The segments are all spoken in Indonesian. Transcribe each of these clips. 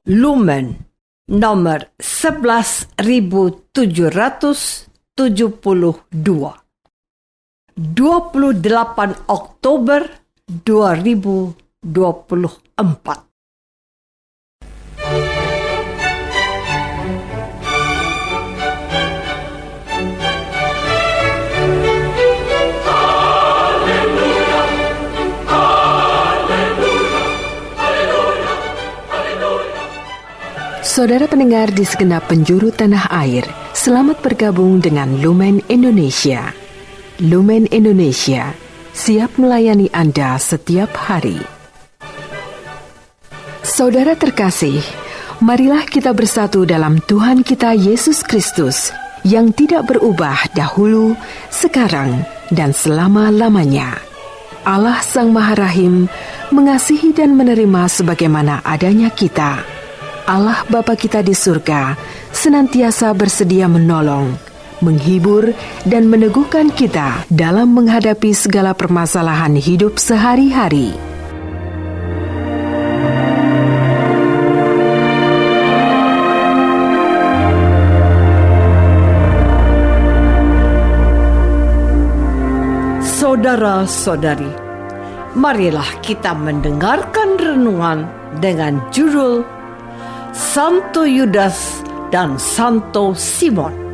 Lumen nomor 11.772, 28 Oktober 2024. Saudara pendengar di segenap penjuru tanah air, selamat bergabung dengan Lumen Indonesia. Lumen Indonesia, siap melayani Anda setiap hari. Saudara terkasih, marilah kita bersatu dalam Tuhan kita Yesus Kristus yang tidak berubah dahulu, sekarang, dan selama-lamanya. Allah Sang Maha Rahim mengasihi dan menerima sebagaimana adanya kita. Allah Bapa kita di surga senantiasa bersedia menolong, menghibur, dan meneguhkan kita dalam menghadapi segala permasalahan hidup sehari-hari. Saudara-saudari, marilah kita mendengarkan renungan dengan judul Santo Yudas dan Santo Simon.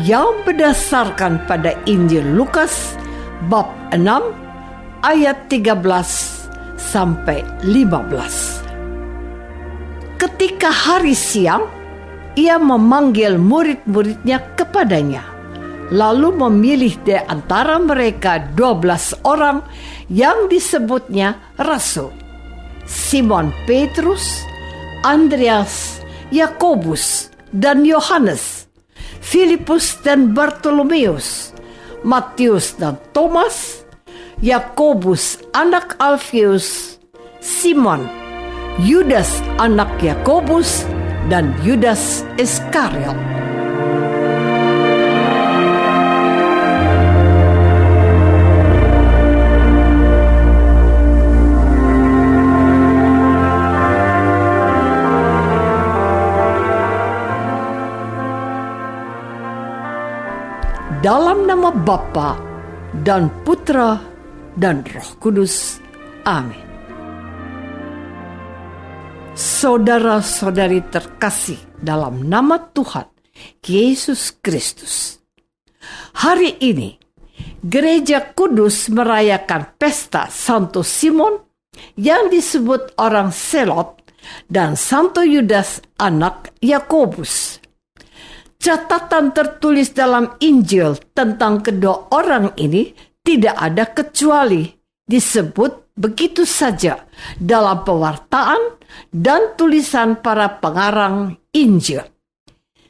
Yang berdasarkan pada Injil Lukas bab 6 ayat 13 sampai 15. Ketika hari siang, ia memanggil murid-muridnya kepadanya, lalu memilih di antara mereka 12 orang yang disebutnya rasul: Simon Petrus, Andreas, Yakobus dan Yohanes, Filipus dan Bartolomeus, Matius dan Thomas, Yakobus anak Alfius, Simon, Yudas anak Yakobus, dan Yudas Iskariot. Dalam nama Bapa dan Putra dan Roh Kudus. Amin. Saudara-saudari terkasih dalam nama Tuhan Yesus Kristus, hari ini Gereja Kudus merayakan pesta Santo Simon yang disebut orang Selot dan Santo Yudas anak Yakobus. Catatan tertulis dalam Injil tentang kedua orang ini tidak ada kecuali disebut begitu saja dalam pewartaan dan tulisan para pengarang Injil.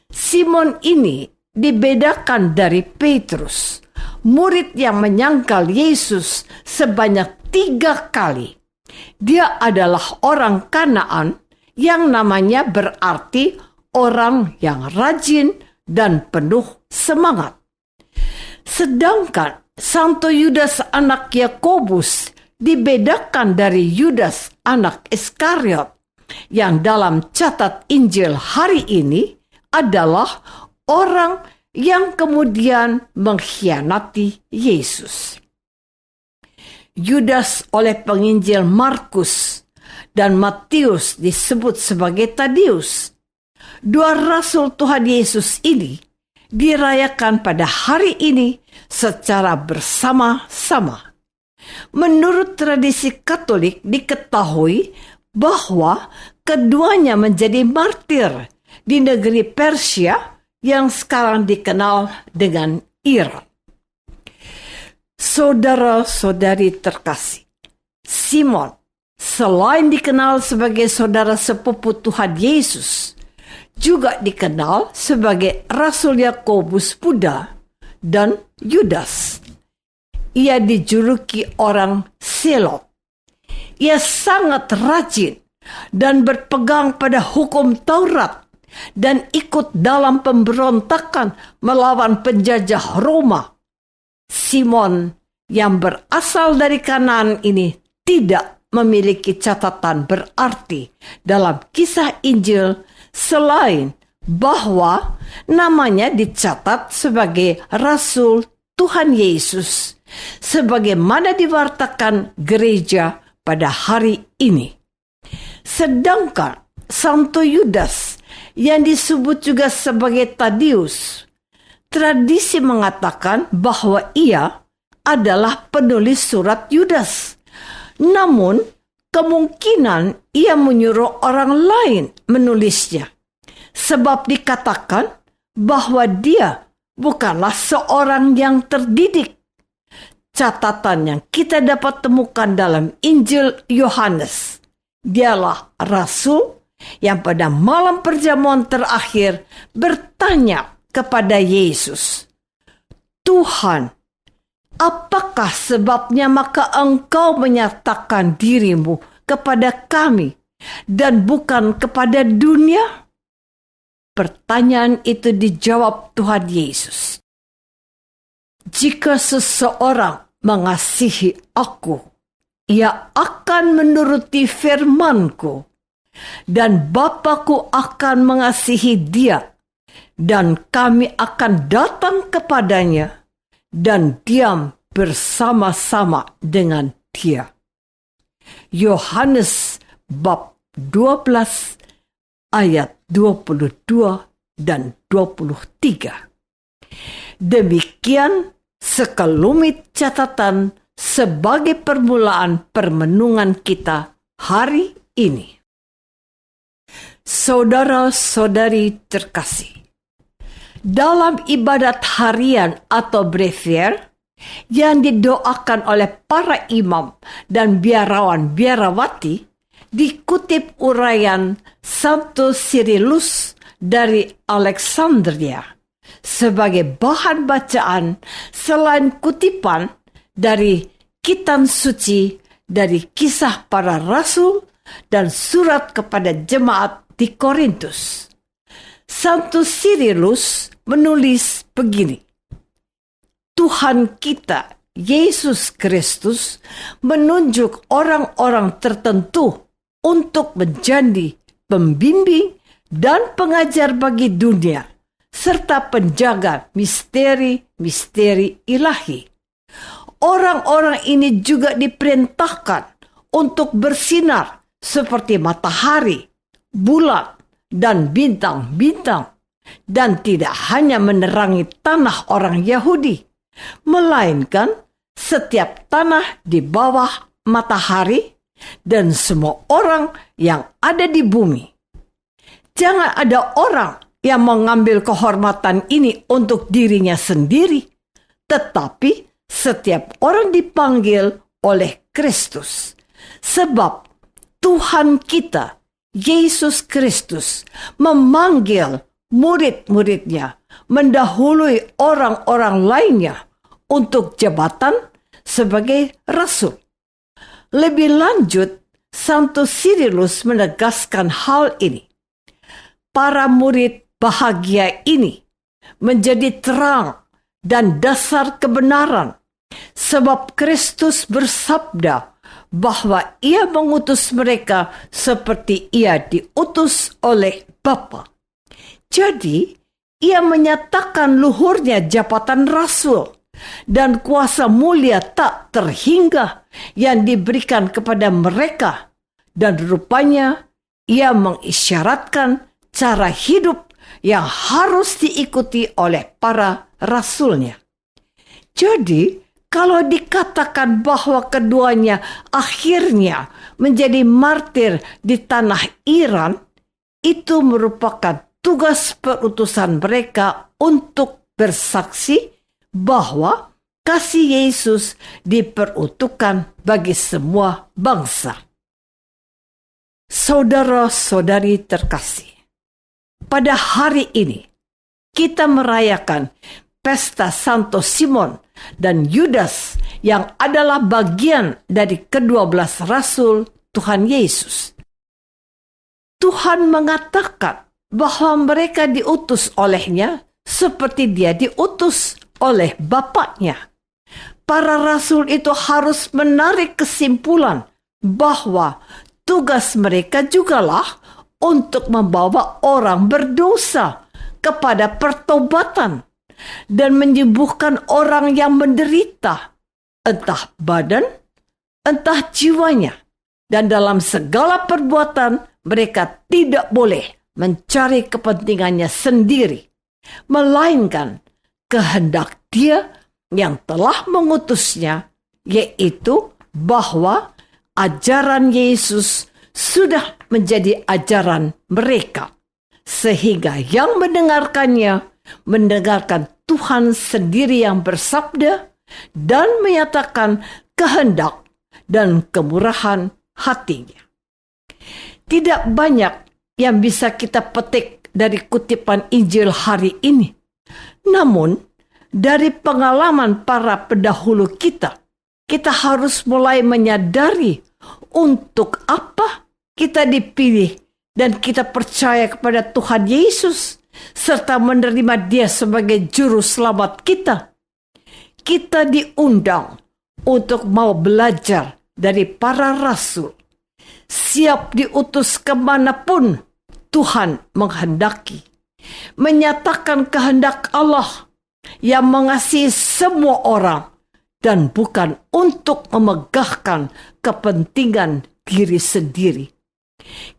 Simon ini dibedakan dari Petrus, murid yang menyangkal Yesus sebanyak 3 kali. Dia adalah orang Kanaan yang namanya berarti orang yang rajin dan penuh semangat. Sedangkan Santo Yudas anak Yakobus dibedakan dari Yudas anak Iskariot yang dalam catat Injil hari ini adalah orang yang kemudian mengkhianati Yesus. Yudas oleh penginjil Markus dan Matius disebut sebagai Tadeus. 2 rasul Tuhan Yesus ini dirayakan pada hari ini secara bersama-sama. Menurut tradisi Katolik diketahui bahwa keduanya menjadi martir di negeri Persia yang sekarang dikenal dengan Iran. Saudara-saudari terkasih, Simon selain dikenal sebagai saudara sepupu Tuhan Yesus, juga dikenal sebagai Rasul Yakobus Buddha dan Yudas. ia dijuluki orang Selot. Ia sangat rajin dan berpegang pada hukum Taurat dan ikut dalam pemberontakan melawan penjajah Roma. Simon yang berasal dari Kanaan ini tidak memiliki catatan berarti dalam kisah Injil selain bahwa namanya dicatat sebagai Rasul Tuhan Yesus, sebagaimana diwartakan gereja pada hari ini. Sedangkan Santo Yudas yang disebut juga sebagai Tadeus, tradisi mengatakan bahwa ia adalah penulis surat Yudas. Namun, kemungkinan ia menyuruh orang lain menulisnya. Sebab dikatakan bahwa dia bukanlah seorang yang terdidik. Catatan yang kita dapat temukan dalam Injil Yohanes, dialah rasul yang pada malam perjamuan terakhir bertanya kepada Yesus, "Tuhan, apakah sebabnya maka engkau menyatakan dirimu kepada kami dan bukan kepada dunia?" Pertanyaan itu dijawab Tuhan Yesus. "Jika seseorang mengasihi aku, ia akan menuruti firman-Ku, dan Bapa-Ku akan mengasihi dia, dan kami akan datang kepadanya dan diam bersama-sama dengan dia." Yohanes bab 12 ayat 22 dan 23. Demikian sekelumit catatan sebagai permulaan permenungan kita hari ini. Saudara-saudari terkasih, dalam ibadat harian atau brevier yang didoakan oleh para imam dan biarawan-biarawati, dikutip uraian Santo Cyrillus dari Alexandria sebagai bahan bacaan selain kutipan dari kitab suci, dari kisah para rasul dan surat kepada jemaat di Korintus. Santo Cyrillus menulis begini, "Tuhan kita Yesus Kristus menunjuk orang-orang tertentu untuk menjadi pembimbing dan pengajar bagi dunia, serta penjaga misteri-misteri ilahi. Orang-orang ini juga diperintahkan untuk bersinar seperti matahari, bulan, dan bintang-bintang, dan tidak hanya menerangi tanah orang Yahudi, melainkan setiap tanah di bawah matahari dan semua orang yang ada di bumi. Jangan ada orang yang mengambil kehormatan ini untuk dirinya sendiri, tetapi setiap orang dipanggil oleh Kristus. Sebab Tuhan kita, Yesus Kristus, memanggil murid-muridnya mendahului orang-orang lainnya untuk jabatan sebagai rasul. Lebih lanjut, Santo Cyrillus menegaskan hal ini. Para murid bahagia ini menjadi terang dan dasar kebenaran, sebab Kristus bersabda bahwa ia mengutus mereka seperti ia diutus oleh Bapa. Jadi, ia menyatakan luhurnya jabatan rasul dan kuasa mulia tak terhingga yang diberikan kepada mereka, dan rupanya ia mengisyaratkan cara hidup yang harus diikuti oleh para rasulnya. Jadi, kalau dikatakan bahwa keduanya akhirnya menjadi martir di tanah Iran, itu merupakan tugas perutusan mereka untuk bersaksi bahwa kasih Yesus diperuntukkan bagi semua bangsa. Saudara-saudari terkasih, pada hari ini kita merayakan pesta Santo Simon dan Yudas yang adalah bagian dari ke-12 rasul Tuhan Yesus. Tuhan mengatakan bahwa mereka diutus olehnya seperti dia diutus oleh Bapaknya. Para rasul itu harus menarik kesimpulan bahwa tugas mereka jugalah untuk membawa orang berdosa kepada pertobatan dan menyembuhkan orang yang menderita, entah badan, entah jiwanya. Dan dalam segala perbuatan mereka tidak boleh mencari kepentingannya sendiri, melainkan kehendak Dia yang telah mengutusnya, yaitu bahwa ajaran Yesus sudah menjadi ajaran mereka, sehingga yang mendengarkannya mendengarkan Tuhan sendiri yang bersabda dan menyatakan kehendak dan kemurahan hatinya. Tidak banyak yang bisa kita petik dari kutipan Injil hari ini. Namun, dari pengalaman para pendahulu kita harus mulai menyadari untuk apa kita dipilih dan kita percaya kepada Tuhan Yesus serta menerima Dia sebagai juru selamat kita. Kita diundang untuk mau belajar dari para rasul, siap diutus kemanapun Tuhan menghendaki, menyatakan kehendak Allah yang mengasihi semua orang dan bukan untuk memegahkan kepentingan diri sendiri.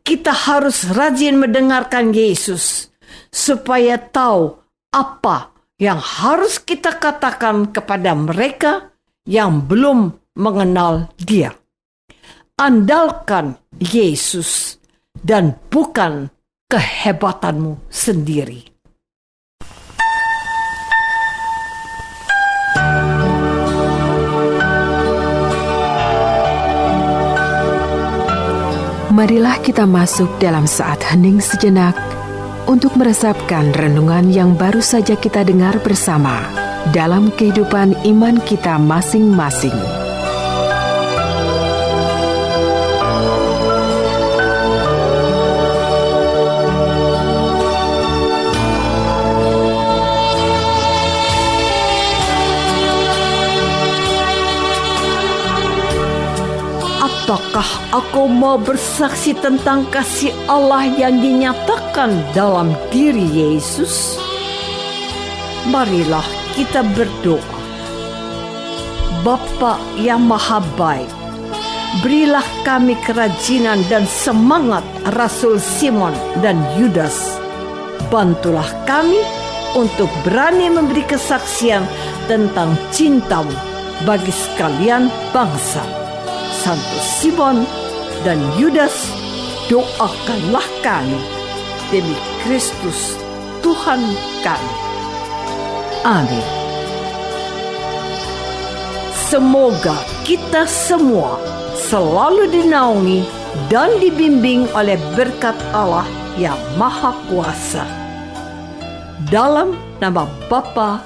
Kita harus rajin mendengarkan Yesus supaya tahu apa yang harus kita katakan kepada mereka yang belum mengenal Dia. Andalkan Yesus dan bukan kehebatanmu sendiri. Marilah kita masuk dalam saat hening sejenak untuk meresapkan renungan yang baru saja kita dengar bersama dalam kehidupan iman kita masing-masing. Apakah aku mau bersaksi tentang kasih Allah yang dinyatakan dalam diri Yesus? Marilah kita berdoa. Bapa yang Maha Baik, berilah kami kerajinan dan semangat Rasul Simon dan Yudas. Bantulah kami untuk berani memberi kesaksian tentang cinta-Mu bagi sekalian bangsa. Santo Simon dan Yudas, doakanlah kami demi Kristus Tuhan kami. Amin. Semoga kita semua selalu dinaungi dan dibimbing oleh berkat Allah yang Maha Kuasa. Dalam nama Bapa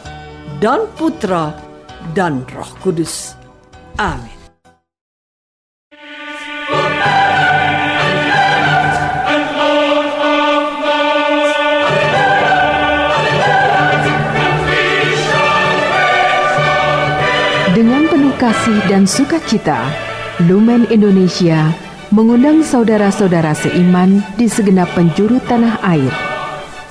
dan Putra dan Roh Kudus. Amin. Dengan penuh kasih dan sukacita, Lumen Indonesia mengundang saudara-saudara seiman di segenap penjuru tanah air.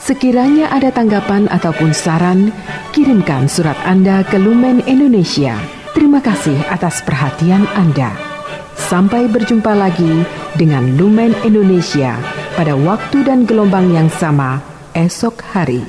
Sekiranya ada tanggapan ataupun saran, kirimkan surat Anda ke Lumen Indonesia. Terima kasih atas perhatian Anda. Sampai berjumpa lagi dengan Lumen Indonesia pada waktu dan gelombang yang sama esok hari.